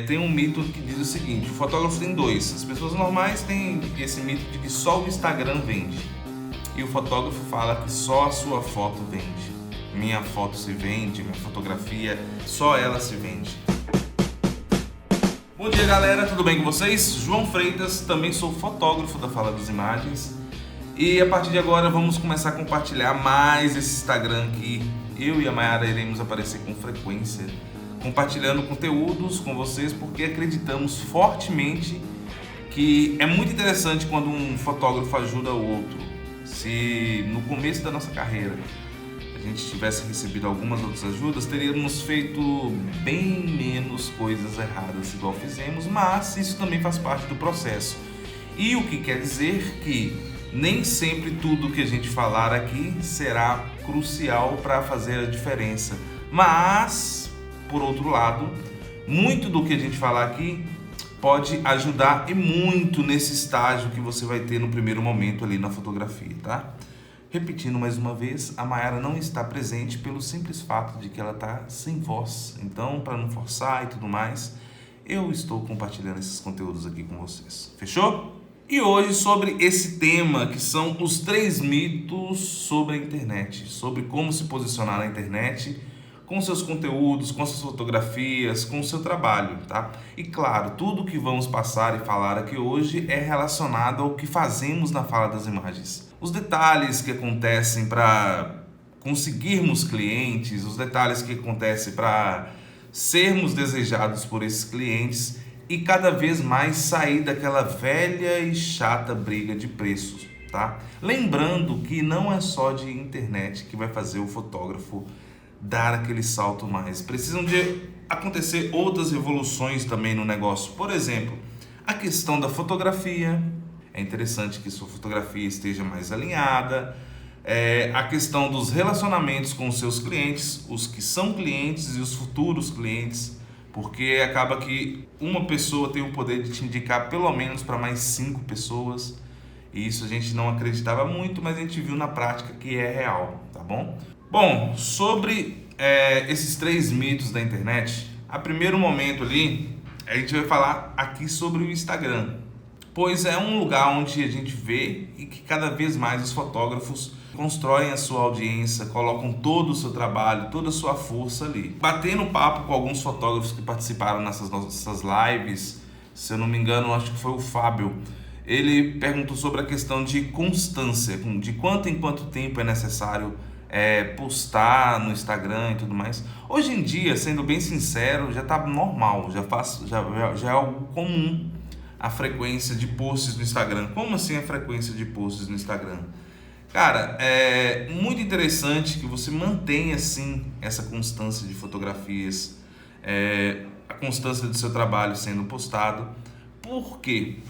Tem um mito que diz o seguinte: o fotógrafo tem dois. As pessoas normais têm esse mito de que só o Instagram vende. E o fotógrafo fala que só a sua foto vende. Minha foto se vende, minha fotografia, só ela se vende. Bom dia, galera, tudo bem com vocês? João Freitas, também sou fotógrafo da Fala das Imagens. E a partir de agora vamos começar a compartilhar mais esse Instagram que eu e a Mayara iremos aparecer com frequência, compartilhando conteúdos com vocês, porque acreditamos fortemente que é muito interessante quando um fotógrafo ajuda o outro. Se no começo da nossa carreira a gente tivesse recebido algumas outras ajudas, teríamos feito bem menos coisas erradas igual fizemos, mas isso também faz parte do processo. E o que quer dizer que nem sempre tudo que a gente falar aqui será crucial para fazer a diferença, mas por outro lado, muito do que a gente falar aqui pode ajudar e muito nesse estágio que você vai ter no primeiro momento ali na fotografia, tá? Repetindo mais uma vez, a Mayara não está presente pelo simples fato de que ela está sem voz. Então, para não forçar e tudo mais, eu estou compartilhando esses conteúdos aqui com vocês. Fechou? E hoje sobre esse tema que são os 3 mitos sobre a internet, sobre como se posicionar na internet, com seus conteúdos, com suas fotografias, com o seu trabalho, tá? E claro, tudo que vamos passar e falar aqui hoje é relacionado ao que fazemos na Fala das Imagens. Os detalhes que acontecem para conseguirmos clientes, os detalhes que acontecem para sermos desejados por esses clientes e cada vez mais sair daquela velha e chata briga de preços, tá? Lembrando que não é só de internet que vai fazer o fotógrafo dar aquele salto mais. Precisam de acontecer outras revoluções também no negócio. Por exemplo, a questão da fotografia. É interessante que sua fotografia esteja mais alinhada. A questão dos relacionamentos com os seus clientes, os que são clientes e os futuros clientes, porque acaba que uma pessoa tem o poder de te indicar pelo menos para mais 5 pessoas. E isso a gente não acreditava muito, mas a gente viu na prática que é real, tá bom? Bom, sobre esses 3 mitos da internet, a primeiro momento ali, a gente vai falar aqui sobre o Instagram, pois é um lugar onde a gente vê e que cada vez mais os fotógrafos constroem a sua audiência, colocam todo o seu trabalho, toda a sua força ali. Batendo papo com alguns fotógrafos que participaram nessas nossas lives, se eu não me engano, acho que foi o Fábio, ele perguntou sobre a questão de constância, de quanto em quanto tempo é necessário postar no Instagram e tudo mais. Hoje em dia, sendo bem sincero, já tá normal, já é algo comum a frequência de posts no Instagram. Como assim a frequência de posts no Instagram? Cara, é muito interessante que você mantenha assim essa constância de fotografias, a constância do seu trabalho sendo postado. Por quê?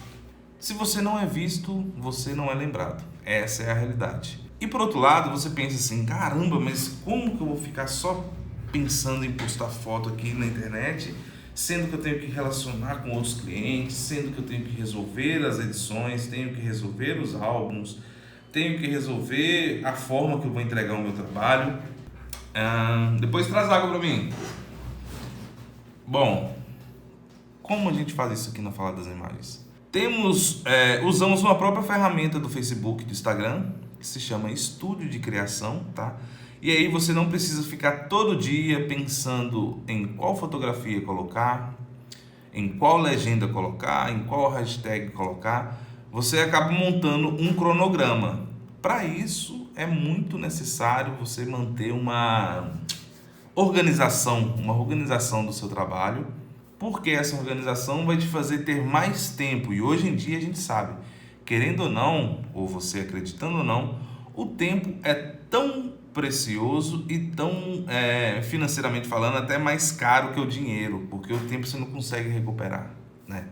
Se você não é visto, você não é lembrado. Essa é a realidade. E por outro lado, você pensa assim, caramba, mas como que eu vou ficar só pensando em postar foto aqui na internet, sendo que eu tenho que relacionar com outros clientes, sendo que eu tenho que resolver as edições, tenho que resolver os álbuns, tenho que resolver a forma que eu vou entregar o meu trabalho. Depois traz água para mim. Bom, como a gente faz isso aqui na Fala das Imagens? Usamos uma própria ferramenta do Facebook, do Instagram, que se chama Estúdio de Criação, tá? E aí você não precisa ficar todo dia pensando em qual fotografia colocar, em qual legenda colocar, em qual hashtag colocar. Você acaba montando um cronograma. Para isso é muito necessário você manter uma organização do seu trabalho, porque essa organização vai te fazer ter mais tempo. E hoje em dia a gente sabe, querendo ou não, ou você acreditando ou não, o tempo é tão precioso e tão, financeiramente falando, até mais caro que o dinheiro, porque o tempo você não consegue recuperar, né?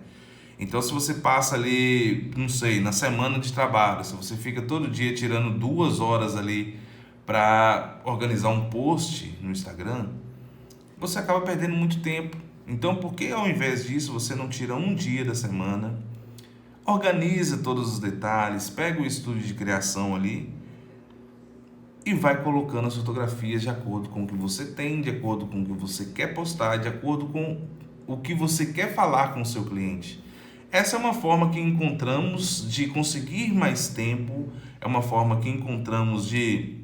Então, se você passa ali, não sei, na semana de trabalho, se você fica todo dia tirando 2 horas ali para organizar um post no Instagram, você acaba perdendo muito tempo. Então, por que ao invés disso você não tira um dia da semana, organiza todos os detalhes, pega o estúdio de criação ali e vai colocando as fotografias de acordo com o que você tem, de acordo com o que você quer postar, de acordo com o que você quer falar com o seu cliente. Essa é uma forma que encontramos de conseguir mais tempo, é uma forma que encontramos de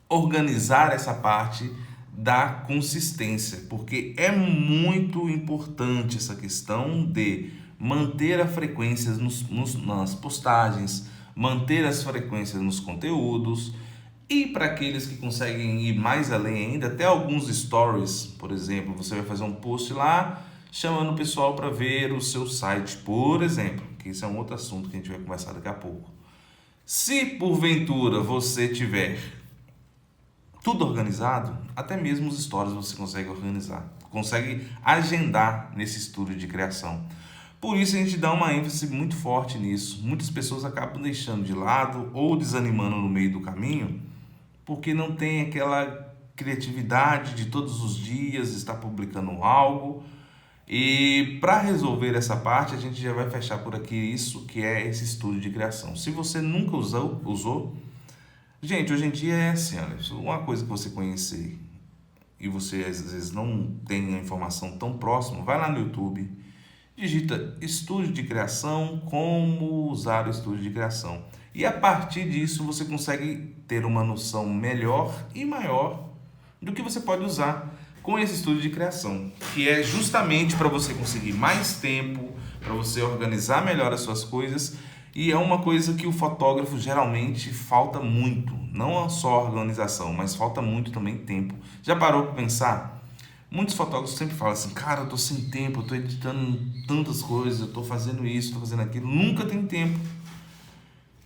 organizar essa parte da consistência, porque é muito importante essa questão de manter a frequência nas postagens, manter as frequências nos conteúdos. E para aqueles que conseguem ir mais além ainda, até alguns stories, por exemplo, você vai fazer um post lá chamando o pessoal para ver o seu site, por exemplo, que isso é um outro assunto que a gente vai conversar daqui a pouco. Se porventura você tiver tudo organizado, até mesmo os stories você consegue organizar, consegue agendar nesse estúdio de criação. Por isso a gente dá uma ênfase muito forte nisso. Muitas pessoas acabam deixando de lado ou desanimando no meio do caminho, porque não tem aquela criatividade de todos os dias estar publicando algo. E para resolver essa parte, a gente já vai fechar por aqui isso que é esse estúdio de criação. Se você nunca usou, gente, hoje em dia é assim, olha, uma coisa que você conhecer e você às vezes não tem a informação tão próxima, vai lá no YouTube, digita estúdio de criação, como usar o estúdio de criação. E a partir disso você consegue ter uma noção melhor e maior do que você pode usar com esse estúdio de criação, que é justamente para você conseguir mais tempo, para você organizar melhor as suas coisas. E é uma coisa que o fotógrafo geralmente falta muito, não só organização, mas falta muito também tempo. Já parou para pensar? Muitos fotógrafos sempre falam assim, cara, eu tô sem tempo, eu tô editando tantas coisas, eu tô fazendo isso, tô fazendo aquilo, nunca tem tempo.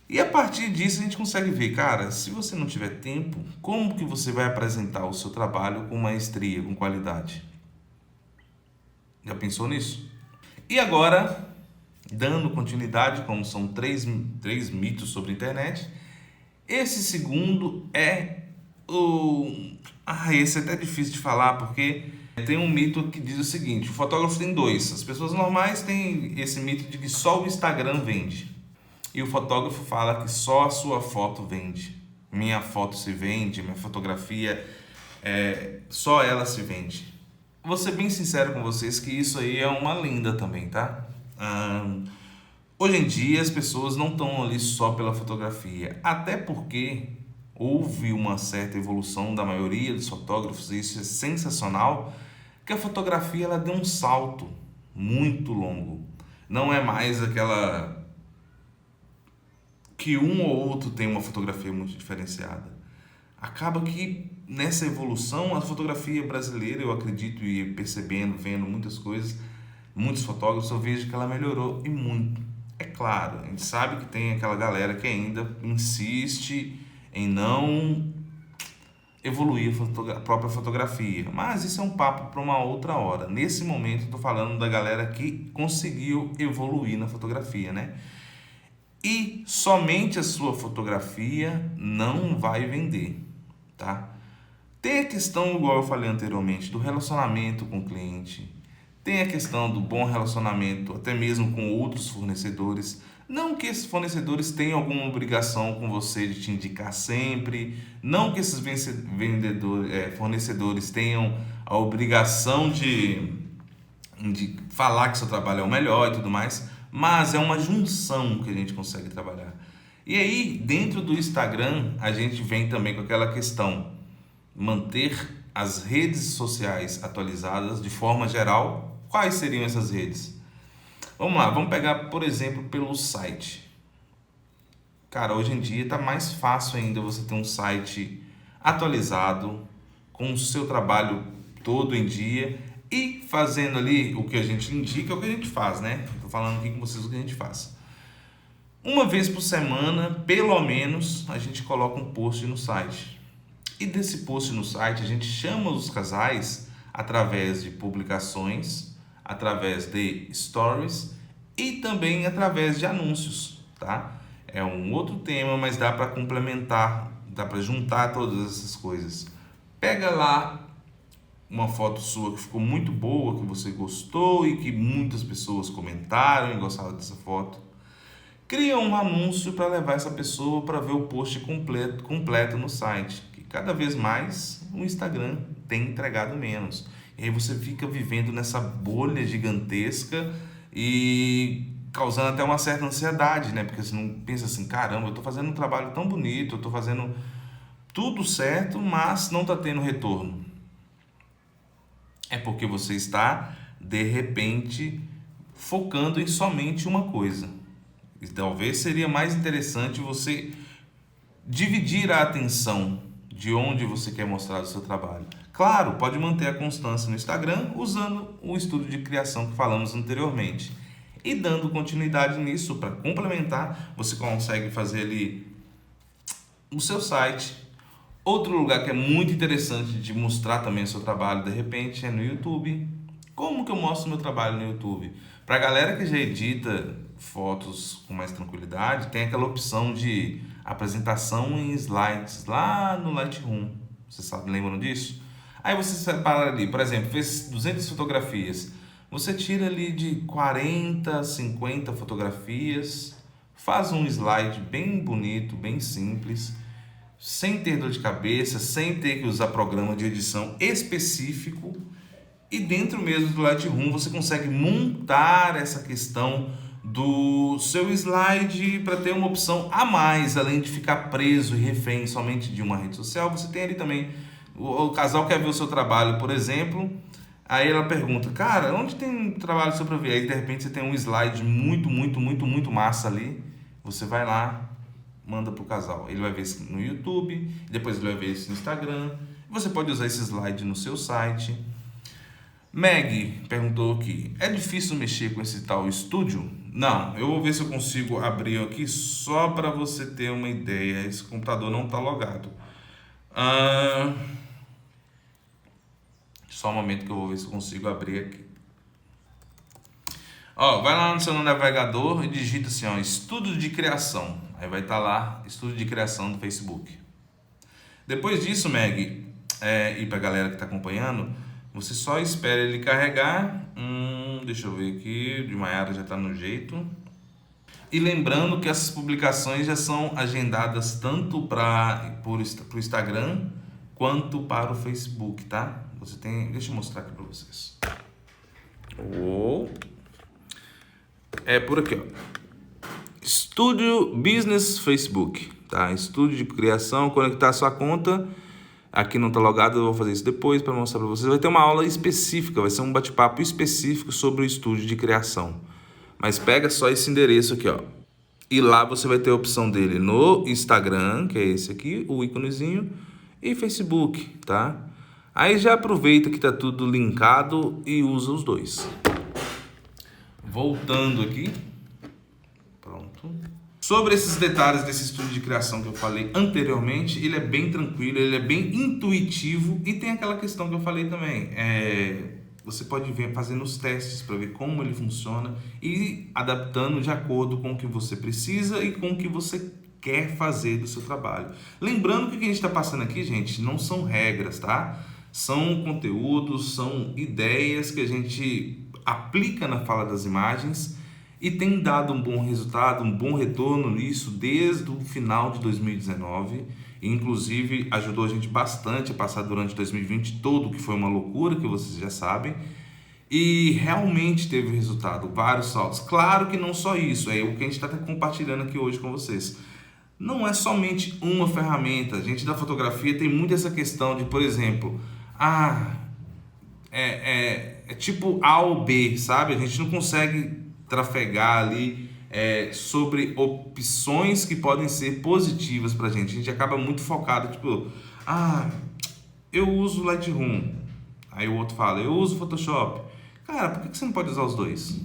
E a partir disso a gente consegue ver, cara, se você não tiver tempo, como que você vai apresentar o seu trabalho com maestria, com qualidade? Já pensou nisso? E agora, dando continuidade, como são três mitos sobre a internet, esse segundo é esse é até difícil de falar, porque tem um mito que diz o seguinte, o fotógrafo tem dois, as pessoas normais têm esse mito de que só o Instagram vende. E o fotógrafo fala que só a sua foto vende. Minha foto se vende, minha fotografia, só ela se vende. Vou ser bem sincero com vocês que isso aí é uma lenda também, tá? Hoje em dia as pessoas não estão ali só pela fotografia, até porque houve uma certa evolução da maioria dos fotógrafos, e isso é sensacional, que a fotografia ela deu um salto muito longo. Não é mais aquela que um ou outro tem uma fotografia muito diferenciada. Acaba que nessa evolução a fotografia brasileira, eu acredito e percebendo, vendo muitas coisas, muitos fotógrafos, eu vejo que ela melhorou e muito. É claro, a gente sabe que tem aquela galera que ainda insiste em não evoluir a própria fotografia, mas isso é um papo para uma outra hora. Nesse momento eu estou falando da galera que conseguiu evoluir na fotografia, né? E somente a sua fotografia não vai vender, tá? Tem a questão, igual eu falei anteriormente, do relacionamento com o cliente. Tem a questão do bom relacionamento, até mesmo com outros fornecedores. Não que esses fornecedores tenham alguma obrigação com você de te indicar sempre. Não que esses fornecedores tenham a obrigação de falar que seu trabalho é o melhor e tudo mais. Mas é uma junção que a gente consegue trabalhar. E aí, dentro do Instagram, a gente vem também com aquela questão, manter as redes sociais atualizadas de forma geral. Quais seriam essas redes? Vamos lá, vamos pegar, por exemplo, pelo site. Cara, hoje em dia está mais fácil ainda você ter um site atualizado, com o seu trabalho todo em dia e fazendo ali o que a gente indica, é o que a gente faz, né? Estou falando aqui com vocês o que a gente faz. Uma vez por semana, pelo menos, a gente coloca um post no site. E desse post no site, a gente chama os casais através de publicações, através de stories e também através de anúncios, tá? É um outro tema, mas dá para complementar, dá para juntar todas essas coisas. Pega lá uma foto sua que ficou muito boa, que você gostou e que muitas pessoas comentaram e gostaram dessa foto. Cria um anúncio para levar essa pessoa para ver o post completo no site. Que cada vez mais o Instagram tem entregado menos. E aí você fica vivendo nessa bolha gigantesca e causando até uma certa ansiedade, né? Porque você não pensa assim, caramba, eu tô fazendo um trabalho tão bonito, eu tô fazendo tudo certo, mas não tá tendo retorno. É porque você está, de repente, focando em somente uma coisa. E talvez seria mais interessante você dividir a atenção de onde você quer mostrar o seu trabalho. Claro, pode manter a constância no Instagram usando o estudo de criação que falamos anteriormente. E dando continuidade nisso, para complementar, você consegue fazer ali o seu site. Outro lugar que é muito interessante de mostrar também o seu trabalho, de repente, é no YouTube. Como que eu mostro meu trabalho no YouTube? Para a galera que já edita fotos com mais tranquilidade, tem aquela opção de apresentação em slides lá no Lightroom. Vocês lembram disso? Aí você separa ali, por exemplo, fez 200 fotografias. Você tira ali de 40, 50 fotografias, faz um slide bem bonito, bem simples, sem ter dor de cabeça, sem ter que usar programa de edição específico. E dentro mesmo do Lightroom você consegue montar essa questão do seu slide para ter uma opção a mais, além de ficar preso e refém somente de uma rede social. Você tem ali também, o casal quer ver o seu trabalho, por exemplo, aí ela pergunta, cara, onde tem trabalho seu para ver? Aí de repente você tem um slide muito massa ali, você vai lá, manda pro casal, ele vai ver isso no YouTube, depois ele vai ver isso no Instagram, você pode usar esse slide no seu site. Meg perguntou aqui, é difícil mexer com esse tal estúdio? Não, eu vou ver se eu consigo abrir aqui só para você ter uma ideia. Esse computador não está logado. Só um momento que eu vou ver se eu consigo abrir aqui. Ó, vai lá no seu navegador e digita assim, ó, estudo de criação. Aí vai estar lá, estudo de criação do Facebook. Depois disso, Meg, e para a galera que está acompanhando, você só espera ele carregar. Deixa eu ver aqui, de Maiara já está no jeito. E lembrando que essas publicações já são agendadas tanto para o Instagram quanto para o Facebook, tá? Você tem, deixa eu mostrar aqui para vocês. É por aqui, ó. Estúdio Business Facebook, tá? Estúdio de criação, conectar sua conta. Aqui não está logado, eu vou fazer isso depois para mostrar para vocês. Vai ter uma aula específica, vai ser um bate-papo específico sobre o estúdio de criação. Mas pega só esse endereço aqui, ó. E lá você vai ter a opção dele no Instagram, que é esse aqui, o íconezinho, e Facebook, tá? Aí já aproveita que tá tudo linkado e usa os dois. Voltando aqui. Pronto. Sobre esses detalhes desse estúdio de criação que eu falei anteriormente, ele é bem tranquilo, ele é bem intuitivo e tem aquela questão que eu falei também. Você pode ver fazendo os testes para ver como ele funciona e adaptando de acordo com o que você precisa e com o que você quer fazer do seu trabalho. Lembrando que o que a gente está passando aqui, gente, não são regras, tá? São conteúdos, são ideias que a gente aplica na fala das imagens e tem dado um bom resultado, um bom retorno nisso desde o final de 2019. Inclusive, ajudou a gente bastante a passar durante 2020 todo, que foi uma loucura, que vocês já sabem. E realmente teve resultado, vários saltos. Claro que não só isso, é o que a gente está compartilhando aqui hoje com vocês. Não é somente uma ferramenta. A gente da fotografia tem muito essa questão de, por exemplo, é tipo A ou B, sabe? A gente não consegue trafegar ali sobre opções que podem ser positivas pra gente. A gente acaba muito focado, tipo, eu uso Lightroom. Aí o outro fala, eu uso Photoshop. Cara, por que você não pode usar os dois?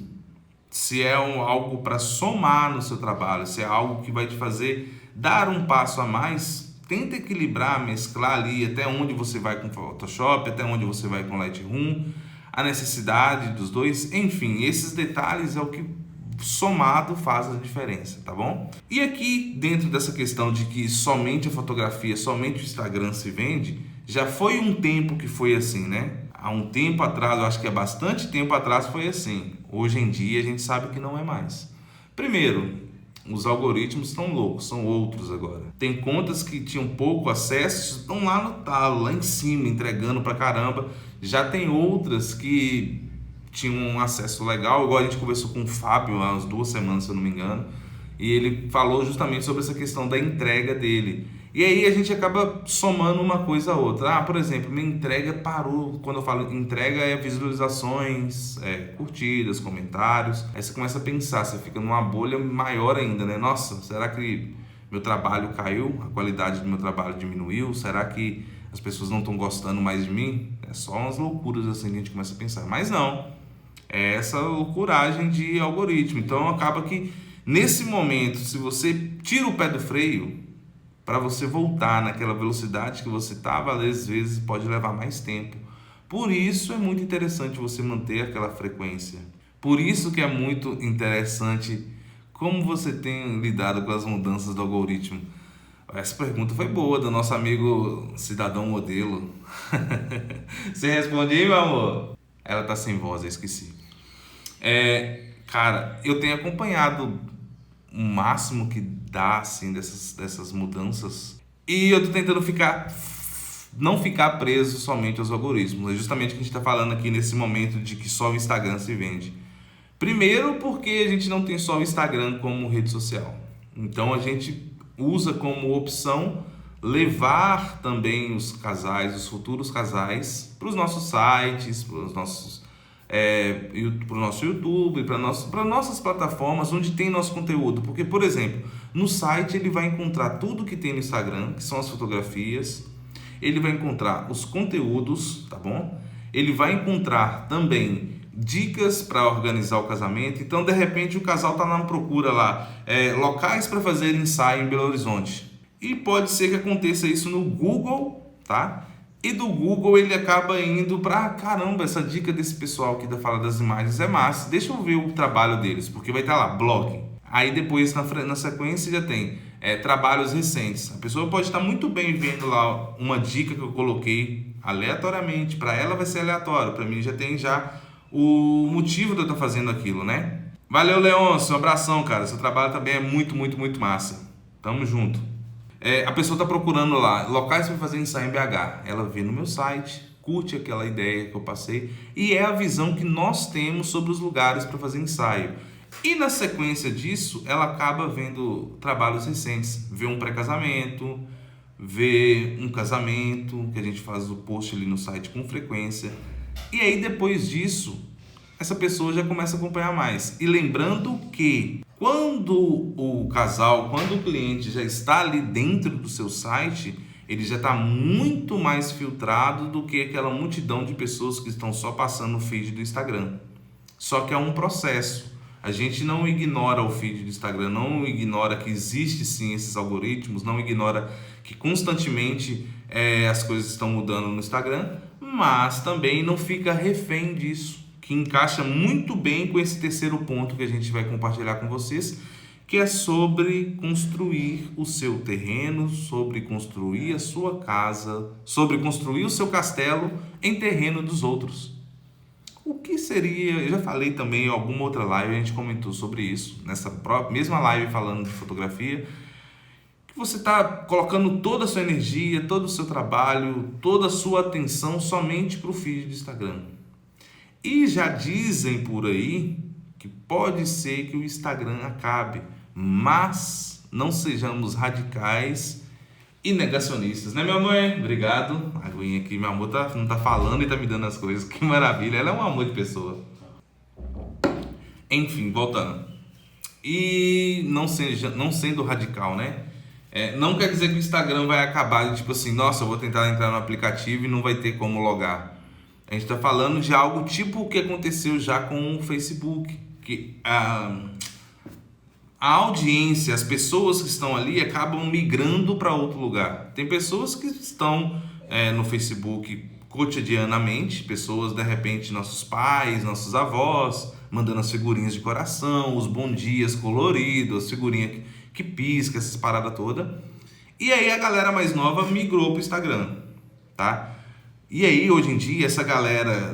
Se é algo para somar no seu trabalho, se é algo que vai te fazer dar um passo a mais, tenta equilibrar, mesclar ali até onde você vai com Photoshop, até onde você vai com Lightroom, a necessidade dos dois, enfim, esses detalhes é o que somado faz a diferença, tá bom? E aqui, dentro dessa questão de que somente a fotografia, somente o Instagram se vende, já foi um tempo que foi assim, né? Há um tempo atrás, eu acho que há bastante tempo atrás foi assim. Hoje em dia a gente sabe que não é mais. Primeiro, Os algoritmos estão loucos, são outros agora. Tem contas que tinham pouco acesso, estão lá no talo, lá em cima, entregando pra caramba. Já tem outras que tinham um acesso legal, igual a gente conversou com o Fábio há umas 2 semanas, se eu não me engano, e ele falou justamente sobre essa questão da entrega dele. E aí a gente acaba somando uma coisa a outra. Por exemplo, minha entrega parou. Quando eu falo entrega, é visualizações, curtidas, comentários. Aí você começa a pensar, você fica numa bolha maior ainda, né? Nossa, será que meu trabalho caiu? A qualidade do meu trabalho diminuiu? Será que as pessoas não estão gostando mais de mim? É só umas loucuras assim que a gente começa a pensar. Mas não, é essa loucuragem de algoritmo. Então acaba que nesse momento, se você tira o pé do freio, para você voltar naquela velocidade que você estava, às vezes pode levar mais tempo. Por isso é muito interessante você manter aquela frequência. Por isso que é muito interessante como você tem lidado com as mudanças do algoritmo. Essa pergunta foi boa, do nosso amigo Cidadão Modelo. Você responde aí, meu amor? Ela tá sem voz, eu esqueci. Cara, eu tenho acompanhado o máximo que dá, assim, dessas mudanças. E eu tô tentando não ficar preso somente aos algoritmos. É justamente o que a gente tá falando aqui nesse momento de que só o Instagram se vende. Primeiro porque a gente não tem só o Instagram como rede social. Então a gente usa como opção levar também os casais, os futuros casais, para os nossos sites, para o nosso YouTube, para nossas plataformas onde tem nosso conteúdo. Porque, por exemplo, no site ele vai encontrar tudo que tem no Instagram, que são as fotografias, ele vai encontrar os conteúdos, tá bom? Ele vai encontrar também dicas para organizar o casamento. Então, de repente, o casal está na procura lá, locais para fazer ensaio em Belo Horizonte. E pode ser que aconteça isso no Google, tá? E do Google ele acaba indo para caramba, essa dica desse pessoal aqui da Fala das Imagens é massa. Deixa eu ver o trabalho deles, porque vai estar lá, blog. Aí depois na sequência já tem trabalhos recentes. A pessoa pode estar muito bem vendo lá uma dica que eu coloquei aleatoriamente. Para ela vai ser aleatório, para mim já tem o motivo de eu estar fazendo aquilo, né? Valeu, Leôncio, um abração, cara. Seu trabalho também é muito, muito, muito massa. Tamo junto. A pessoa está procurando lá locais para fazer ensaio em BH. Ela vê no meu site, curte aquela ideia que eu passei e é a visão que nós temos sobre os lugares para fazer ensaio. E na sequência disso, ela acaba vendo trabalhos recentes, vê um pré-casamento, vê um casamento, que a gente faz o post ali no site com frequência. E aí depois disso, essa pessoa já começa a acompanhar mais. E lembrando que quando o cliente já está ali dentro do seu site, ele já está muito mais filtrado do que aquela multidão de pessoas que estão só passando o feed do Instagram. Só que é um processo. A gente não ignora o feed do Instagram, não ignora que existe sim esses algoritmos, não ignora que constantemente as coisas estão mudando no Instagram, mas também não fica refém disso, que encaixa muito bem com esse terceiro ponto que a gente vai compartilhar com vocês, que é sobre construir o seu terreno, sobre construir a sua casa, sobre construir o seu castelo em terreno dos outros. O que seria, eu já falei também em alguma outra live, a gente comentou sobre isso, nessa mesma live falando de fotografia, que você está colocando toda a sua energia, todo o seu trabalho, toda a sua atenção somente para o feed do Instagram. E já dizem por aí que pode ser que o Instagram acabe, mas não sejamos radicais e negacionistas, né, meu amor? Obrigado. A aguinha aqui, meu amor não tá falando e tá me dando as coisas, que maravilha. Ela é um amor de pessoa. Enfim, voltando. E não sendo radical, né? Não quer dizer que o Instagram vai acabar, tipo assim, nossa, eu vou tentar entrar no aplicativo e não vai ter como logar. A gente está falando de algo tipo o que aconteceu já com o Facebook, que a audiência, as pessoas que estão ali acabam migrando para outro lugar. Tem pessoas que estão no Facebook cotidianamente, pessoas, de repente, nossos pais, nossos avós, mandando as figurinhas de coração, os bom dias coloridos, as figurinhas que pisca, essas paradas todas. E aí a galera mais nova migrou para o Instagram, tá? E aí, hoje em dia, essa galera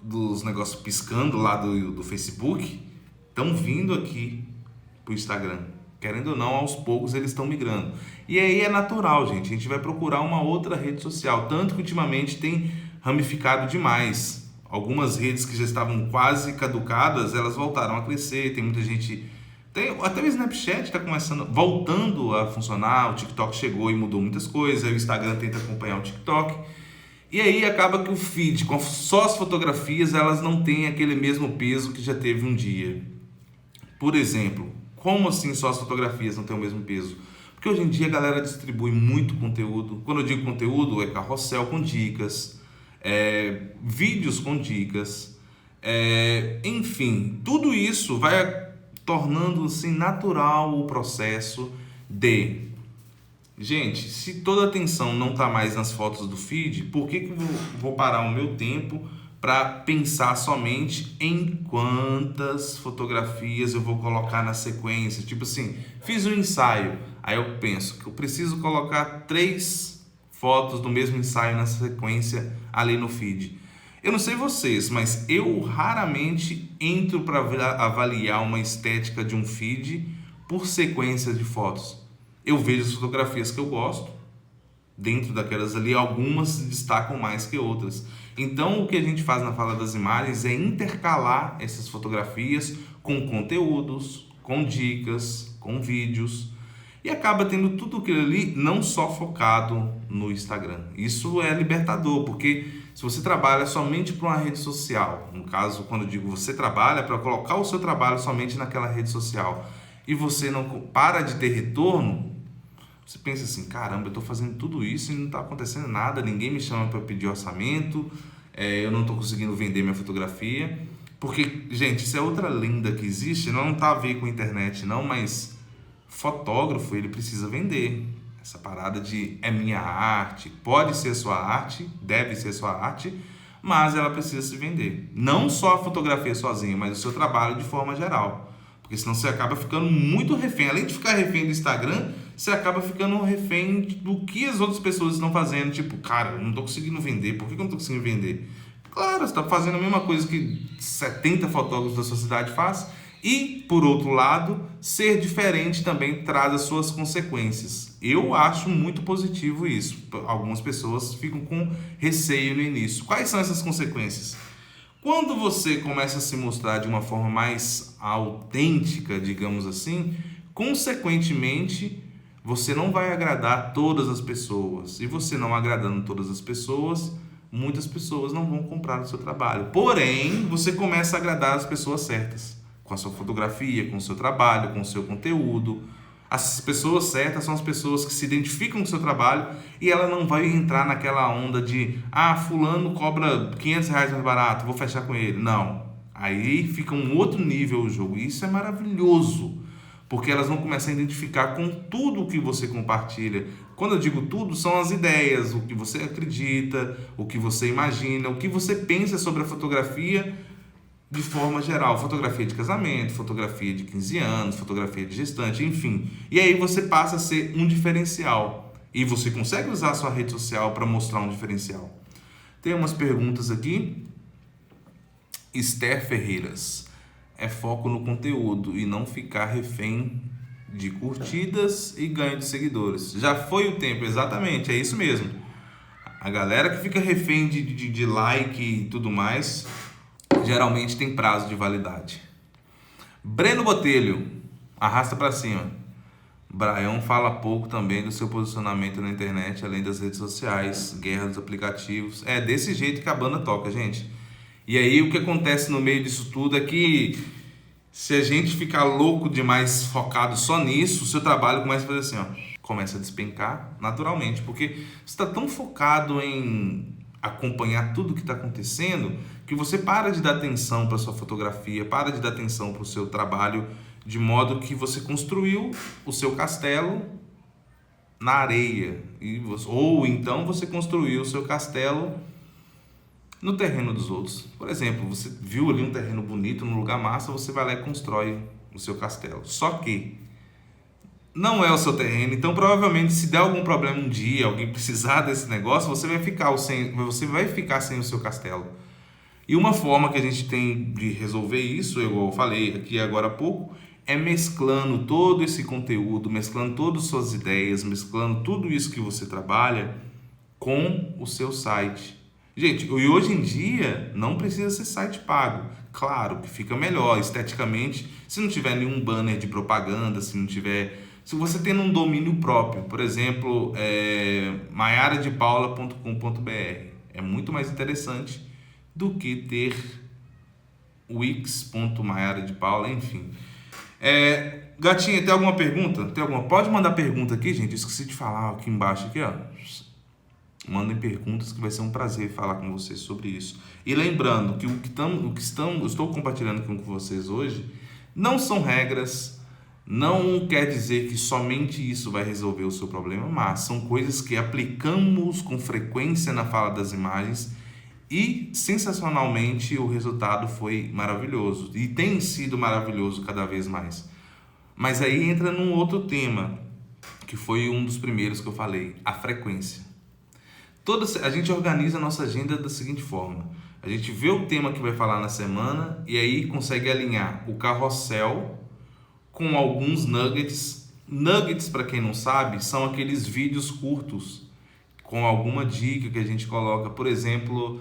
dos negócios piscando lá do Facebook estão vindo aqui para o Instagram. Querendo ou não, aos poucos eles estão migrando. E aí é natural, gente. A gente vai procurar uma outra rede social. Tanto que ultimamente tem ramificado demais. Algumas redes que já estavam quase caducadas, elas voltaram a crescer. Tem muita gente... até o Snapchat está voltando a funcionar. O TikTok chegou e mudou muitas coisas. Aí o Instagram tenta acompanhar o TikTok. E aí acaba que o feed, com só as fotografias, elas não têm aquele mesmo peso que já teve um dia. Por exemplo, como assim só as fotografias não têm o mesmo peso? Porque hoje em dia a galera distribui muito conteúdo. Quando eu digo conteúdo, é carrossel com dicas, vídeos com dicas, enfim, tudo isso vai tornando assim natural o processo de... Gente, se toda a atenção não está mais nas fotos do feed, por que eu vou parar o meu tempo para pensar somente em quantas fotografias eu vou colocar na sequência? Tipo assim, fiz um ensaio, aí eu penso que eu preciso colocar 3 fotos do mesmo ensaio na sequência ali no feed. Eu não sei vocês, mas eu raramente entro para avaliar uma estética de um feed por sequência de fotos. Eu vejo as fotografias que eu gosto, dentro daquelas ali, algumas se destacam mais que outras. Então, o que a gente faz na Fala das Imagens é intercalar essas fotografias com conteúdos, com dicas, com vídeos, e acaba tendo tudo aquilo ali não só focado no Instagram. Isso é libertador, porque se você trabalha somente para uma rede social, no caso, quando eu digo você trabalha para colocar o seu trabalho somente naquela rede social, e você não para de ter retorno, você pensa assim, caramba, eu estou fazendo tudo isso e não está acontecendo nada, ninguém me chama para pedir orçamento, eu não estou conseguindo vender minha fotografia. Porque, gente, isso é outra lenda que existe, não está a ver com a internet não, mas fotógrafo, ele precisa vender. Essa parada de é minha arte, pode ser sua arte, deve ser sua arte, mas ela precisa se vender. Não só a fotografia sozinha, mas o seu trabalho de forma geral. Porque senão você acaba ficando muito refém. Além de ficar refém do Instagram, você acaba ficando refém do que as outras pessoas estão fazendo. Tipo, cara, eu não estou conseguindo vender. Por que eu não estou conseguindo vender? Claro, você está fazendo a mesma coisa que 70 fotógrafos da sua cidade fazem. E, por outro lado, ser diferente também traz as suas consequências. Eu acho muito positivo isso. Algumas pessoas ficam com receio no início. Quais são essas consequências? Quando você começa a se mostrar de uma forma mais autêntica, digamos assim, consequentemente, você não vai agradar todas as pessoas. E você não agradando todas as pessoas, muitas pessoas não vão comprar o seu trabalho. Porém, você começa a agradar as pessoas certas, com a sua fotografia, com o seu trabalho, com o seu conteúdo. As pessoas certas são as pessoas que se identificam com o seu trabalho e ela não vai entrar naquela onda de fulano cobra R$500 mais barato, vou fechar com ele. Não. Aí fica um outro nível o jogo. E isso é maravilhoso, porque elas vão começar a identificar com tudo que você compartilha. Quando eu digo tudo, são as ideias, o que você acredita, o que você imagina, o que você pensa sobre a fotografia de forma geral, fotografia de casamento, fotografia de 15 anos, fotografia de gestante, enfim. E aí você passa a ser um diferencial. E você consegue usar a sua rede social para mostrar um diferencial. Tem umas perguntas aqui. Esther Ferreiras. É foco no conteúdo e não ficar refém de curtidas e ganho de seguidores. Já foi o tempo, exatamente, é isso mesmo. A galera que fica refém de like e tudo mais... geralmente tem prazo de validade. Breno Botelho, arrasta para cima. Braião fala pouco também do seu posicionamento na internet, além das redes sociais, guerra dos aplicativos. É desse jeito que a banda toca, gente. E aí o que acontece no meio disso tudo é que se a gente ficar louco demais, focado só nisso, o seu trabalho começa a fazer assim, ó, começa a despencar naturalmente, porque você está tão focado em acompanhar tudo que está acontecendo, que você para de dar atenção para sua fotografia, para de dar atenção para o seu trabalho, de modo que você construiu o seu castelo na areia, ou então você construiu o seu castelo no terreno dos outros. Por exemplo, você viu ali um terreno bonito, num lugar massa, você vai lá e constrói o seu castelo. Só que não é o seu terreno, então provavelmente se der algum problema um dia, alguém precisar desse negócio, você vai ficar sem o seu castelo. E uma forma que a gente tem de resolver isso, eu falei aqui agora há pouco, é mesclando todo esse conteúdo, mesclando todas as suas ideias, mesclando tudo isso que você trabalha com o seu site. Gente, e hoje em dia não precisa ser site pago. Claro que fica melhor esteticamente se não tiver nenhum banner de propaganda, se você tem um domínio próprio, por exemplo, maiaradepaula.com.br. É muito mais interessante do que ter wix.maiaradepaula, enfim. Gatinha, tem alguma pergunta? Pode mandar pergunta aqui, gente. Eu esqueci de falar aqui embaixo, aqui, ó. Mandem perguntas que vai ser um prazer falar com vocês sobre isso. E lembrando que eu estou compartilhando aqui com vocês hoje não são regras, não quer dizer que somente isso vai resolver o seu problema, mas são coisas que aplicamos com frequência na fala das imagens e, sensacionalmente, o resultado foi maravilhoso. E tem sido maravilhoso cada vez mais. Mas aí entra num outro tema, que foi um dos primeiros que eu falei, a frequência. A gente organiza a nossa agenda da seguinte forma. A gente vê o tema que vai falar na semana e aí consegue alinhar o carrossel com alguns nuggets. Nuggets, para quem não sabe, são aqueles vídeos curtos com alguma dica que a gente coloca, por exemplo,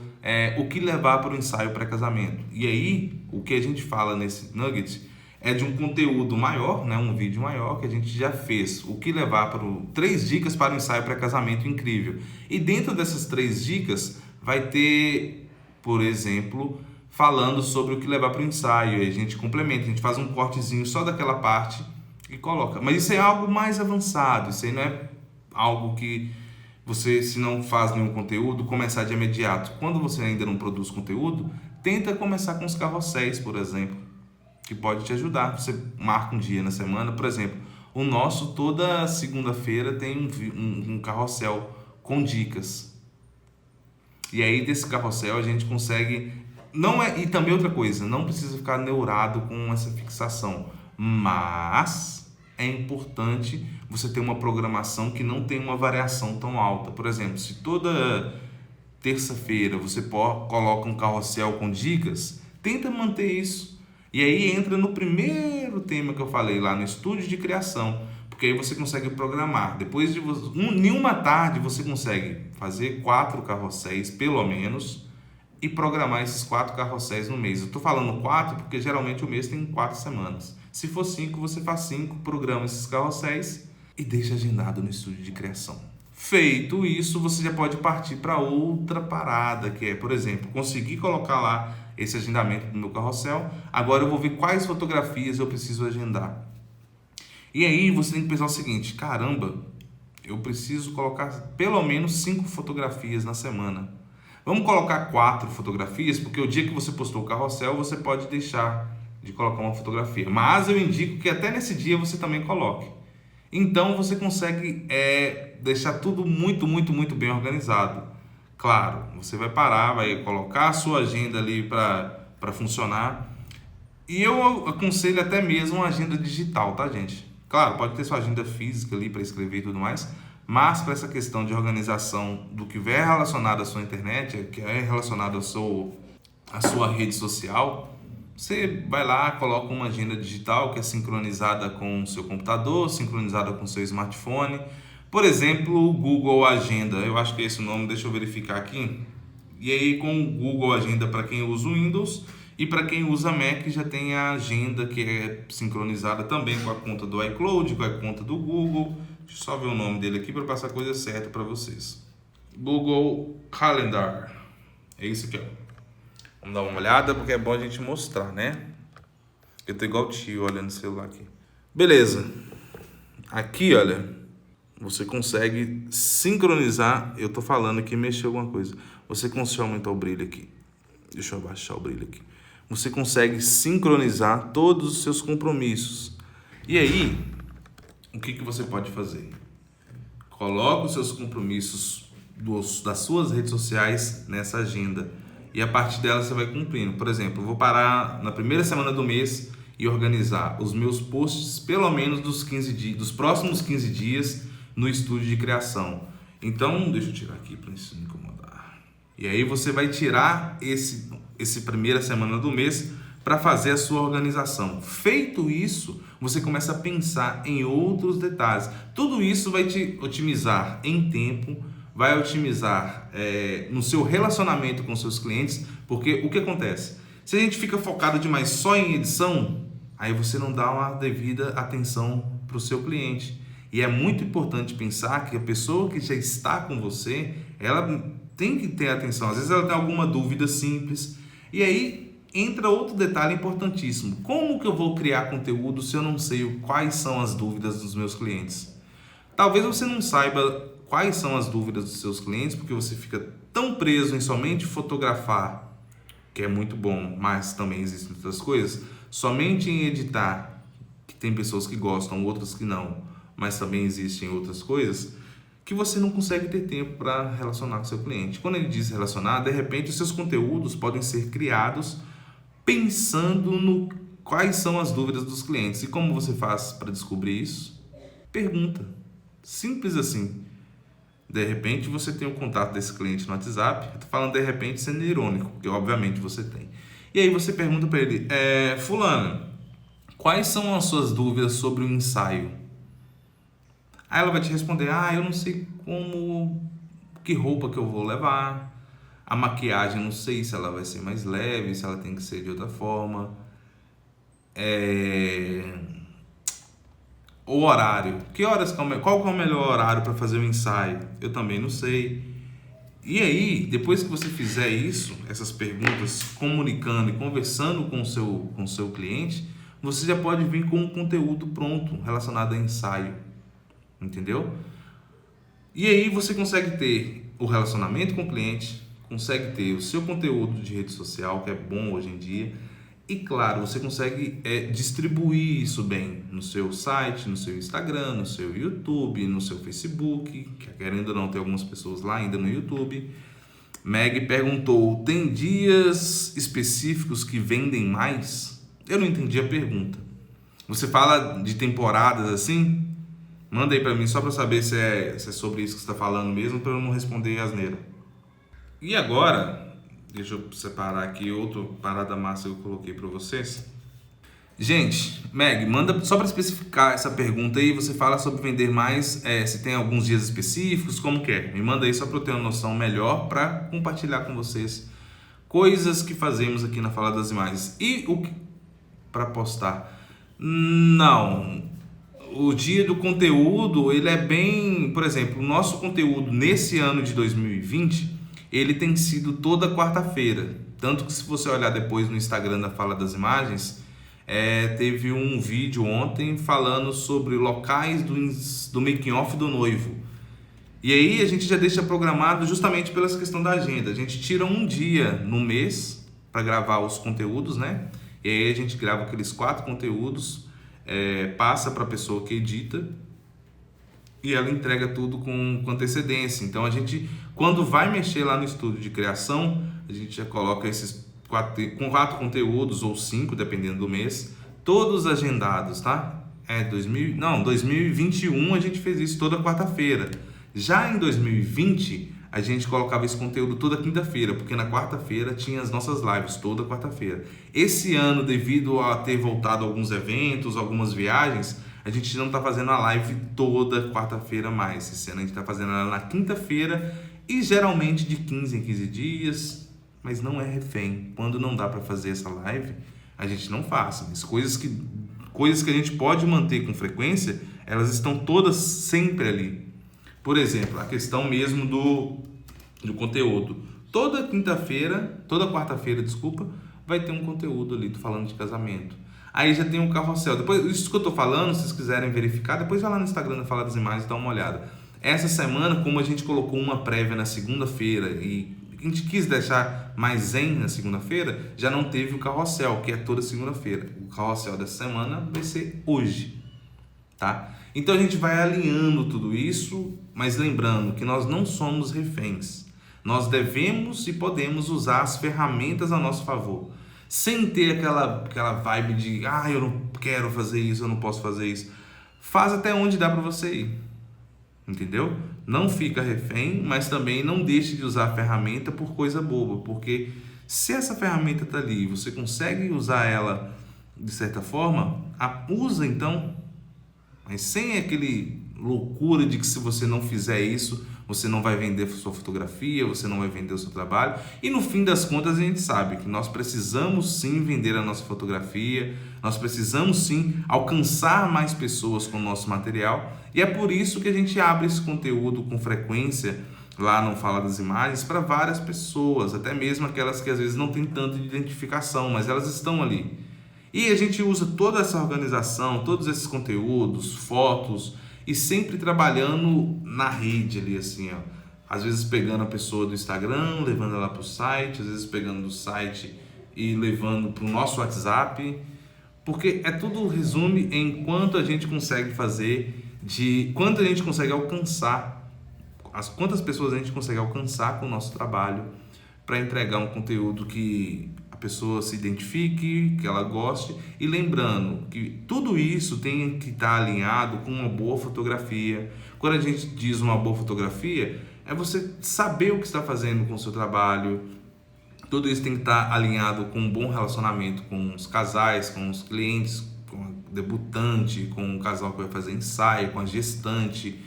o que levar para o ensaio pré-casamento. E aí, o que a gente fala nesse nugget é de um conteúdo maior, né, um vídeo maior que a gente já fez. O que levar para 3 dicas para o ensaio pré-casamento incrível. E dentro dessas 3 dicas vai ter, por exemplo, falando sobre o que levar para o ensaio. Aí a gente complementa, a gente faz um cortezinho só daquela parte e coloca. Mas isso é algo mais avançado, isso aí não é algo que você, se não faz nenhum conteúdo, começar de imediato. Quando você ainda não produz conteúdo, tenta começar com os carrosséis, por exemplo, que pode te ajudar. Você marca um dia na semana, por exemplo, o nosso toda segunda-feira tem um carrossel com dicas. E aí desse carrossel a gente consegue... E também outra coisa, não precisa ficar neurado com essa fixação, mas é importante você ter uma programação que não tem uma variação tão alta. Por exemplo, se toda terça-feira você coloca um carrossel com dicas, tenta manter isso. E aí entra no primeiro tema que eu falei lá no estúdio de criação, porque aí você consegue programar. Depois de em uma tarde você consegue fazer 4 carrosséis pelo menos e programar esses 4 carrosséis no mês. Eu estou falando 4 porque geralmente o mês tem 4 semanas. Se for 5, você faz 5, programa esses carrosséis e deixa agendado no estúdio de criação. Feito isso, você já pode partir para outra parada, que é, por exemplo, conseguir colocar lá esse agendamento do meu carrossel. Agora eu vou ver quais fotografias eu preciso agendar. E aí você tem que pensar o seguinte: caramba, eu preciso colocar pelo menos 5 fotografias na semana. Vamos colocar 4 fotografias, porque o dia que você postou o carrossel, você pode deixar de colocar uma fotografia. Mas eu indico que até nesse dia você também coloque. Então você consegue deixar tudo muito, muito, muito bem organizado. Claro, você vai parar, vai colocar a sua agenda ali para funcionar. E eu aconselho até mesmo uma agenda digital, tá, gente? Claro, pode ter sua agenda física ali para escrever e tudo mais, mas para essa questão de organização do que é relacionado à sua internet, que é relacionado à sua rede social, você vai lá, coloca uma agenda digital que é sincronizada com o seu computador, sincronizada com o seu smartphone. Por exemplo, o Google Agenda, eu acho que é esse o nome, deixa eu verificar aqui. E aí com o Google Agenda para quem usa o Windows e para quem usa Mac já tem a agenda que é sincronizada também com a conta do iCloud, com a conta do Google. Deixa eu só ver o nome dele aqui para passar a coisa certa para vocês. Google Calendar. É isso aqui, ó. Vamos dar uma olhada porque é bom a gente mostrar, né? Eu tô igual o tio olhando o celular aqui. Beleza. Aqui, olha... Você consegue sincronizar. Eu tô falando aqui, mexer alguma coisa. Você consegue aumentar o brilho aqui. Deixa eu abaixar o brilho aqui. Você consegue sincronizar todos os seus compromissos. E aí, o que você pode fazer? Coloca os seus compromissos das suas redes sociais nessa agenda. E a partir dela você vai cumprindo. Por exemplo, eu vou parar na primeira semana do mês e organizar os meus posts pelo menos dos próximos 15 dias no estúdio de criação. Então, deixa eu tirar aqui para isso não incomodar. E aí você vai tirar esse primeira semana do mês para fazer a sua organização. Feito isso, você começa a pensar em outros detalhes. Tudo isso vai te otimizar em tempo, vai otimizar no seu relacionamento com seus clientes, porque o que acontece? Se a gente fica focado demais só em edição, aí você não dá uma devida atenção para o seu cliente. E é muito importante pensar que a pessoa que já está com você, ela tem que ter atenção. Às vezes ela tem alguma dúvida simples. E aí entra outro detalhe importantíssimo. Como que eu vou criar conteúdo se eu não sei quais são as dúvidas dos meus clientes? Talvez você não saiba quais são as dúvidas dos seus clientes, porque você fica tão preso em somente fotografar, que é muito bom, mas também existem outras coisas, somente em editar, que tem pessoas que gostam, outras que não, mas também existem outras coisas, que você não consegue ter tempo para relacionar com seu cliente. Quando ele diz relacionar, de repente os seus conteúdos podem ser criados pensando no quais são as dúvidas dos clientes. E como você faz para descobrir isso? Pergunta. Simples assim. De repente você tem o contato desse cliente no WhatsApp. Eu estou falando de repente sendo irônico, porque obviamente você tem. E aí você pergunta para ele, fulano, quais são as suas dúvidas sobre o ensaio? Aí ela vai te responder, eu não sei que roupa que eu vou levar. A maquiagem, não sei se ela vai ser mais leve, se ela tem que ser de outra forma. O horário. Qual que é o melhor horário para fazer o ensaio? Eu também não sei. E aí, depois que você fizer isso, essas perguntas, comunicando e conversando com o seu cliente, você já pode vir com um conteúdo pronto relacionado a ensaio. Entendeu? E aí você consegue ter o relacionamento com o cliente, consegue ter o seu conteúdo de rede social, que é bom hoje em dia, e claro, você consegue distribuir isso bem no seu site, no seu Instagram, no seu YouTube, no seu Facebook, que querendo ou não tem algumas pessoas lá ainda no YouTube. Meg perguntou, tem dias específicos que vendem mais? Eu não entendi a pergunta. Você fala de temporadas assim? Manda aí pra mim só pra saber se é sobre isso que você tá falando mesmo, pra eu não responder asneira. E agora, deixa eu separar aqui outra parada massa que eu coloquei pra vocês. Gente, Meg, manda só pra especificar essa pergunta aí, você fala sobre vender mais, se tem alguns dias específicos, como que é? Me manda aí só pra eu ter uma noção melhor pra compartilhar com vocês coisas que fazemos aqui na Fala das Imagens. E o que pra postar? Não... O dia do conteúdo, ele é bem... Por exemplo, o nosso conteúdo nesse ano de 2020, ele tem sido toda quarta-feira. Tanto que se você olhar depois no Instagram da Fala das Imagens, teve um vídeo ontem falando sobre locais do making off do noivo. E aí a gente já deixa programado justamente pela questão da agenda. A gente tira um dia no mês para gravar os conteúdos, né? E aí a gente grava aqueles 4 conteúdos, passa para a pessoa que edita e ela entrega tudo com antecedência. Então a gente, quando vai mexer lá no estúdio de criação, a gente já coloca esses 4 conteúdos ou 5, dependendo do mês, todos agendados, tá? 2021 a gente fez isso toda quarta-feira. Já em 2020 a gente colocava esse conteúdo toda quinta-feira, porque na quarta-feira tinha as nossas lives toda quarta-feira. Esse ano, devido a ter voltado alguns eventos, algumas viagens, a gente não está fazendo a live toda quarta-feira mais. Esse ano a gente está fazendo ela na quinta-feira e geralmente de 15 em 15 dias, mas não é refém. Quando não dá para fazer essa live, a gente não faz. Mas coisas que a gente pode manter com frequência, elas estão todas sempre ali. Por exemplo, a questão mesmo do conteúdo. Toda quarta-feira, vai ter um conteúdo ali falando de casamento. Aí já tem um carrossel. Depois, isso que eu tô falando, se vocês quiserem verificar, depois vai lá no Instagram da Fala das Imagens e dá uma olhada. Essa semana, como a gente colocou uma prévia na segunda-feira e a gente quis deixar mais zen na segunda-feira, já não teve o carrossel, que é toda segunda-feira. O carrossel dessa semana vai ser hoje, tá? Então a gente vai alinhando tudo isso, mas lembrando que nós não somos reféns. Nós devemos e podemos usar as ferramentas a nosso favor, sem ter aquela vibe de eu não quero fazer isso, eu não posso fazer isso. Faz até onde dá para você ir, entendeu? Não fica refém, mas também não deixe de usar a ferramenta por coisa boba, porque Se essa ferramenta está ali, você consegue usar ela de certa forma, usa então, mas sem aquele loucura de que se você não fizer isso, você não vai vender sua fotografia, você não vai vender o seu trabalho. E no fim das contas a gente sabe que nós precisamos sim vender a nossa fotografia, nós precisamos sim alcançar mais pessoas com o nosso material, e é por isso que a gente abre esse conteúdo com frequência lá no Fala das Imagens para várias pessoas, até mesmo aquelas que às vezes não têm tanta identificação, mas elas estão ali. E a gente usa toda essa organização, todos esses conteúdos, fotos, e sempre trabalhando na rede ali, assim, ó. Às vezes pegando a pessoa do Instagram, levando ela para o site, às vezes pegando do site e levando para o nosso WhatsApp, porque é tudo resume em quanto a gente consegue fazer, de quanto a gente consegue alcançar, quantas pessoas a gente consegue alcançar com o nosso trabalho para entregar um conteúdo que a pessoa se identifique, que ela goste, e lembrando que tudo isso tem que estar alinhado com uma boa fotografia. Quando a gente diz uma boa fotografia, é você saber o que está fazendo com o seu trabalho. Tudo isso tem que estar alinhado com um bom relacionamento com os casais, com os clientes, com a debutante, com o casal que vai fazer ensaio, com a gestante,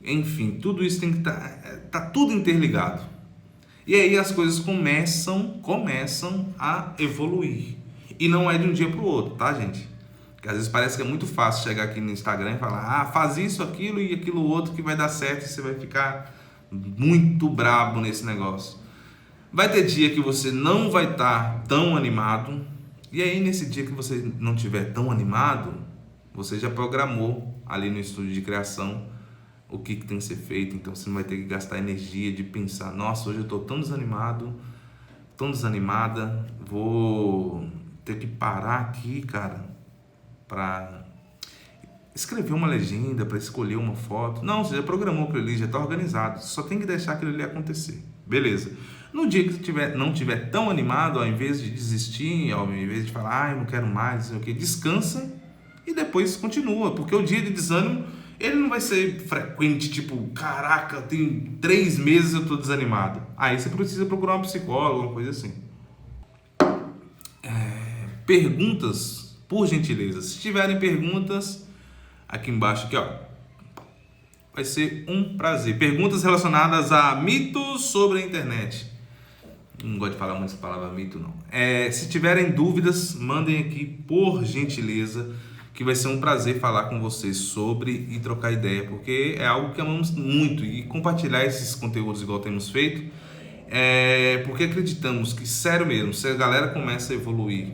enfim, tudo isso tem que tá tudo interligado. E aí as coisas começam a evoluir. E não é de um dia para o outro, tá, gente? Porque às vezes parece que é muito fácil chegar aqui no Instagram e falar: faz isso, aquilo e aquilo outro que vai dar certo, e você vai ficar muito brabo nesse negócio. Vai ter dia que você não vai estar tão animado, e aí nesse dia que você não estiver tão animado, você já programou ali no estúdio de criação o que tem que ser feito. Então você não vai ter que gastar energia de pensar: nossa, hoje eu estou tão desanimado, tão desanimada, vou ter que parar aqui, cara, para escrever uma legenda, para escolher uma foto. Não, você já programou aquilo ali, já está organizado, só tem que deixar aquilo ali acontecer, beleza? No dia que você não estiver tão animado, ao invés de desistir, ao invés de falar: eu não quero mais, não sei o que, descansa e depois continua, porque o dia de desânimo ele não vai ser frequente, tipo, caraca, tem 3 meses eu tô desanimado. Aí você precisa procurar um psicólogo, uma coisa assim. Perguntas, por gentileza. Se tiverem perguntas, aqui embaixo, aqui, ó, vai ser um prazer. Perguntas relacionadas a mitos sobre a internet. Não gosto de falar muito essa palavra mito, não. Se tiverem dúvidas, mandem aqui, por gentileza, que vai ser um prazer falar com vocês sobre e trocar ideia, porque é algo que amamos muito, e compartilhar esses conteúdos igual temos feito, porque acreditamos que, sério mesmo, se a galera começa a evoluir,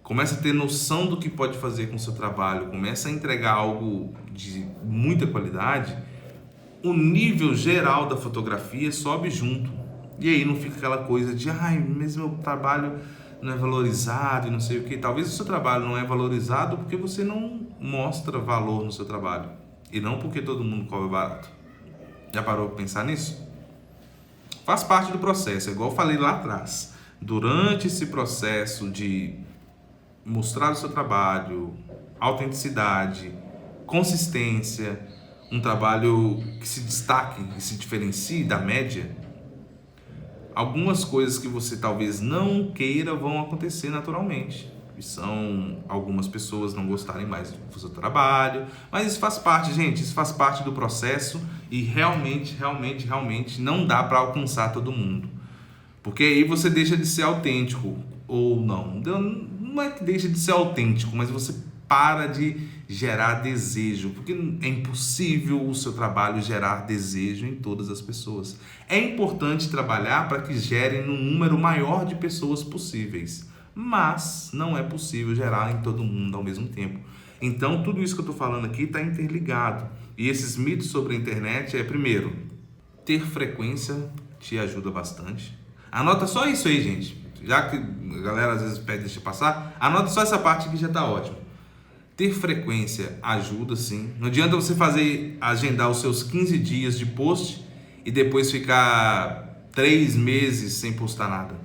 começa a ter noção do que pode fazer com o seu trabalho, começa a entregar algo de muita qualidade, o nível geral da fotografia sobe junto, e aí não fica aquela coisa de: mas meu trabalho não é valorizado e não sei o que. Talvez o seu trabalho não é valorizado porque você não mostra valor no seu trabalho, e não porque todo mundo cobra barato. Já parou para pensar nisso? Faz parte do processo, igual eu falei lá atrás. Durante esse processo de mostrar o seu trabalho, autenticidade, consistência, um trabalho que se destaque e se diferencie da média, algumas coisas que você talvez não queira vão acontecer naturalmente. E são algumas pessoas não gostarem mais do seu trabalho, mas isso faz parte, gente, isso faz parte do processo, e realmente não dá para alcançar todo mundo. Porque aí você deixa de ser autêntico, ou não. Não é que deixa de ser autêntico, mas você para de gerar desejo, porque é impossível o seu trabalho gerar desejo em todas as pessoas. É importante trabalhar para que gere no número maior de pessoas possíveis, mas não é possível gerar em todo mundo ao mesmo tempo. Então tudo isso que eu estou falando aqui está interligado, e esses mitos sobre a internet primeiro, ter frequência te ajuda bastante. Anota só isso aí, gente, já que a galera às vezes pede deixa passar, anota só essa parte que já está ótimo. Ter frequência ajuda, sim. Não adianta você agendar os seus 15 dias de post e depois ficar 3 meses sem postar nada.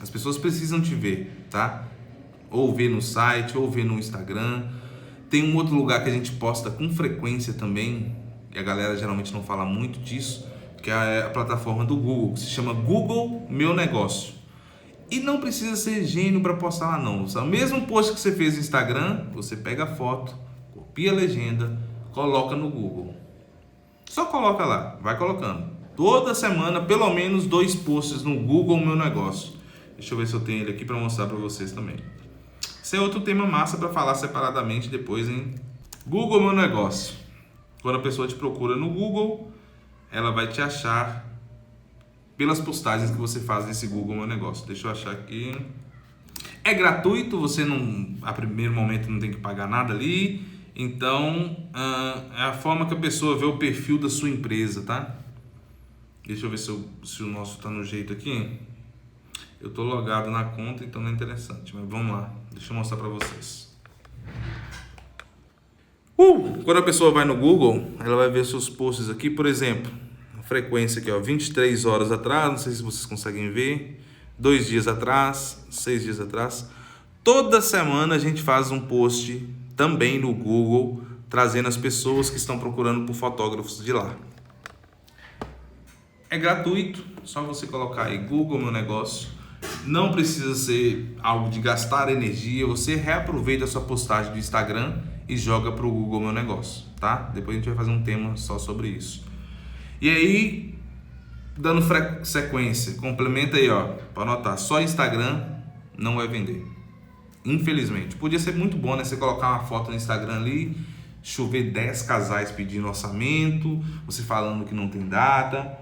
As pessoas precisam te ver, tá? Ou ver no site, ou ver no Instagram. Tem um outro lugar que a gente posta com frequência também, e a galera geralmente não fala muito disso, que é a plataforma do Google, que se chama Google Meu Negócio. E não precisa ser gênio para postar lá não. O mesmo post que você fez no Instagram, você pega a foto, copia a legenda, coloca no Google. Só coloca lá, vai colocando. Toda semana, pelo menos 2 posts no Google Meu Negócio. Deixa eu ver se eu tenho ele aqui para mostrar para vocês também. Esse é outro tema massa para falar separadamente depois, hein? Google Meu Negócio. Quando a pessoa te procura no Google, ela vai te achar pelas postagens que você faz nesse Google Meu Negócio. Deixa eu achar aqui. É gratuito, você não, a primeiro momento não tem que pagar nada ali. Então, é a forma que a pessoa vê o perfil da sua empresa, tá? Deixa eu ver se o nosso tá no jeito aqui. Eu tô logado na conta, então não é interessante. Mas vamos lá, deixa eu mostrar para vocês. Quando a pessoa vai no Google, ela vai ver seus posts aqui, por exemplo. Frequência aqui, ó, 23 horas atrás, não sei se vocês conseguem ver, 2 dias atrás, 6 dias atrás. Toda semana a gente faz um post também no Google, trazendo as pessoas que estão procurando por fotógrafos de lá. É gratuito, só você colocar aí Google Meu Negócio. Não precisa ser algo de gastar energia, você reaproveita a sua postagem do Instagram e joga para o Google Meu Negócio, tá? Depois a gente vai fazer um tema só sobre isso. E aí, dando sequência, complementa aí, ó, para anotar, só Instagram não vai vender. Infelizmente. Podia ser muito bom, né? Você colocar uma foto no Instagram ali, chover 10 casais pedindo orçamento, você falando que não tem data.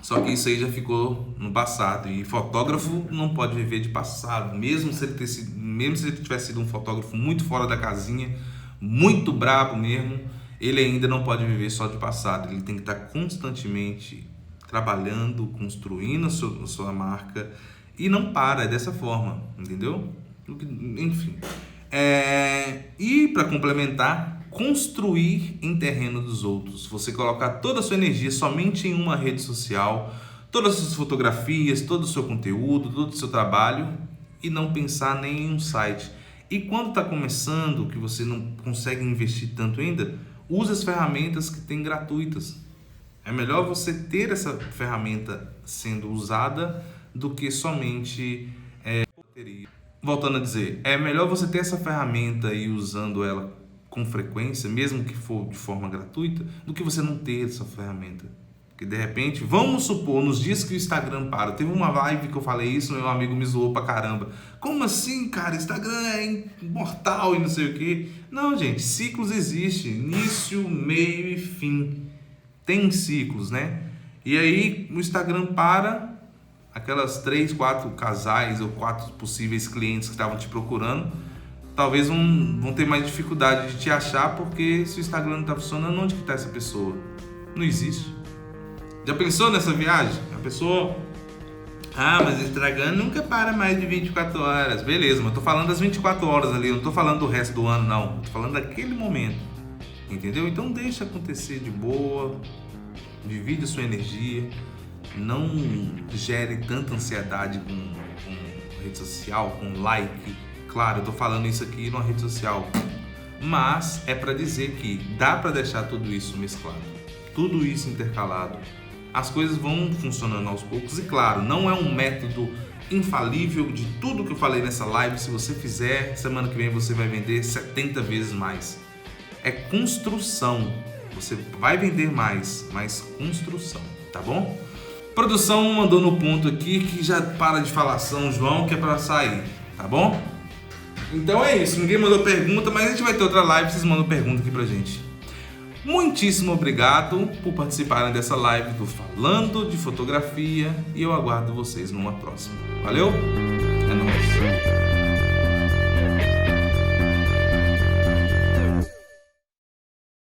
Só que isso aí já ficou no passado. E fotógrafo não pode viver de passado. Mesmo se ele tivesse sido um fotógrafo muito fora da casinha, muito brabo mesmo, ele ainda não pode viver só de passado. Ele tem que estar constantemente trabalhando, construindo a sua marca e não para, é dessa forma, entendeu? Enfim. E para complementar, construir em terreno dos outros. Você colocar toda a sua energia somente em uma rede social, todas as suas fotografias, todo o seu conteúdo, todo o seu trabalho e não pensar nem em um site. E quando está começando, que você não consegue investir tanto ainda, use as ferramentas que tem gratuitas. É melhor você ter essa ferramenta sendo usada do que somente bateria. Voltando a dizer, é melhor você ter essa ferramenta e usando ela com frequência, mesmo que for de forma gratuita, do que você não ter essa ferramenta. Porque de repente, vamos supor, nos dias que o Instagram para, teve uma live que eu falei isso, meu amigo me zoou pra caramba. Como assim, cara? Instagram é imortal e não sei o que. Não, gente, ciclos existem, início, meio e fim. Tem ciclos, né? E aí o Instagram para, aquelas 3, 4 casais ou 4 possíveis clientes que estavam te procurando, talvez vão ter mais dificuldade de te achar, porque se o Instagram não está funcionando, onde que está essa pessoa? Não existe. Já pensou nessa viagem? A pessoa... mas o Instagram nunca para mais de 24 horas. Beleza, mas eu tô falando das 24 horas ali, eu não tô falando do resto do ano, não. Eu tô falando daquele momento. Entendeu? Então deixa acontecer de boa, divide a sua energia, não gere tanta ansiedade com rede social, com like. Claro, eu tô falando isso aqui numa rede social, mas é para dizer que dá para deixar tudo isso mesclado, tudo isso intercalado. As coisas vão funcionando aos poucos e claro, não é um método infalível de tudo que eu falei nessa live. Se você fizer, semana que vem você vai vender 70 vezes mais. É construção, você vai vender mais, mas construção, tá bom? Produção mandou no ponto aqui que já para de falar São João, que é para sair, tá bom? Então é isso, ninguém mandou pergunta, mas a gente vai ter outra live, vocês mandam pergunta aqui pra gente. Muitíssimo obrigado por participarem dessa live do Falando de Fotografia e eu aguardo vocês numa próxima. Valeu? É nóis!